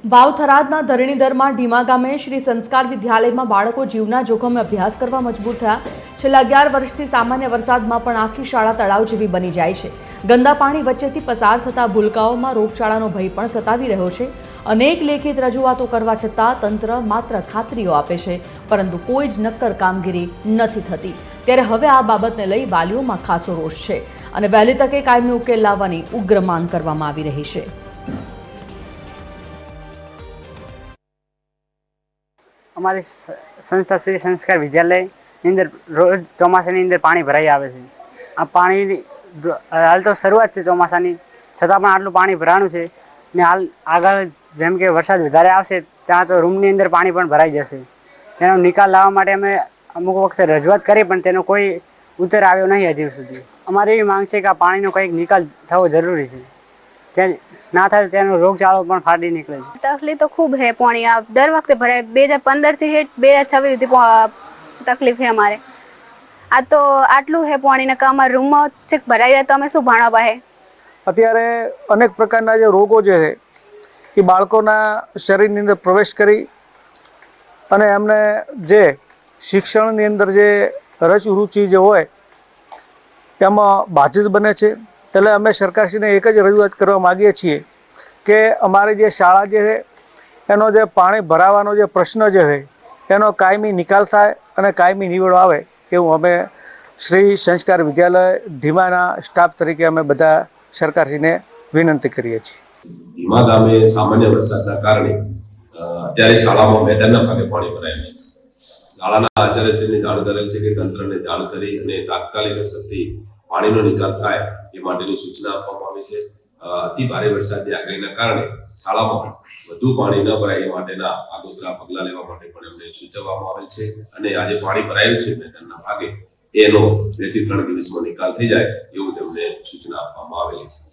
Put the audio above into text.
વાવ થરાદના ધરણીધરમાં ઢીમા ગામે શ્રી સંસ્કાર વિદ્યાલયમાં બાળકો જીવના જોખમે અભ્યાસ કરવા મજબૂર થયા। છેલ્લા 11 વર્ષથી સામાન્ય વરસાદમાં પણ આખી શાળા તળાવ જેવી બની જાય છે। ગંદા પાણી વચ્ચેથી પસાર થતા ભૂલકાઓમાં રોગચાળાનો ભય પણ સતાવી રહ્યો છે। અનેક લેખિત રજૂઆતો કરવા છતાં તંત્ર માત્ર ખાતરીઓ આપે છે, પરંતુ કોઈ જ નક્કર કામગીરી નથી થતી। ત્યારે હવે આ બાબતને લઈ વાલીઓમાં ખાસો રોષ છે અને વહેલી તકે કાયમી ઉકેલ લાવવાની ઉગ્ર માંગ કરવામાં આવી રહી છે। અમારી સંસ્થા શ્રી સંસ્કાર વિદ્યાલયની અંદર રોજ ચોમાસાની અંદર પાણી ભરાઈ આવે છે। આ પાણી હાલ તો શરૂઆત છે ચોમાસાની, છતાં પણ આટલું પાણી ભરાણું છે ને હાલ આગળ જેમ કે વરસાદ વધારે આવશે ત્યાં તો રૂમની અંદર પાણી પણ ભરાઈ જશે। તેનો નિકાલ લાવવા માટે અમે અમુક વખતે રજૂઆત કરી, પણ તેનો કોઈ ઉત્તર આવ્યો નહીં હજી સુધી। અમારી એવી માંગ છે કે આ પાણીનો કંઈક નિકાલ થવો જરૂરી છે, ત્યાં ના થાય તેનો રોગચાળો પણ ફાટી નીકળે છે। तकलीफ तो खूब है। पानी आप दर वक्त भराए 2015 થી 2026 સુધી તકલીફ है हमारे। આ તો આટલું है पानी ને અમારા રૂમમાં છેક ભરાઈ જાય તો અમે શું ભણવા પાહે। અત્યારે અનેક પ્રકારના જે રોગો જે છે એ બાળકોના શરીરની અંદર પ્રવેશ કરી અને એમને જે શિક્ષણની અંદર જે રુચિ જે હોય તેમાં બાધિત બને છે। એટલે અમે સરકારશ્રીને એક જ રજૂઆત કરવા માગીએ છીએ કે અમારી જે શાળા જે છે એનો જે પાણી ભરાવાનો જે પ્રશ્ન જે છે એનો કાયમી નિકાલ થાય અને કાયમી નિવેડો આવે એવું અમે શ્રી સંસ્કાર વિદ્યાલય ઢીમાના સ્ટાફ તરીકે અમે બધા સરકારશ્રીને વિનંતી કરીએ છીએ। ઢીમા ગામે સામાન્ય વરસાદના કારણે અત્યારે શાળામાં મેદાનના ભાગે પાણી ભરાયું છે। શાળાના આચાર્યશ્રીને જાણ કરેલ છે કે તંત્રને જાણ કરી અને તાત્કાલિક અસરથી પાણીનો નિકાલ થાય એ માટેની સૂચના આપવામાં આવી છે। અતિ ભારે વરસાદની આગાહીના કારણે શાળામાં વધુ પાણી ન ભરાય એ માટેના આગોતરા પગલાં લેવા માટે પણ એમને સૂચવવામાં આવેલ છે અને આજે પાણી ભરાયું છે મેદાનના ભાગે એનો 2 થી 3 દિવસમાં નિકાલ થઈ જાય એવું તેમને સૂચના આપવામાં આવેલી છે।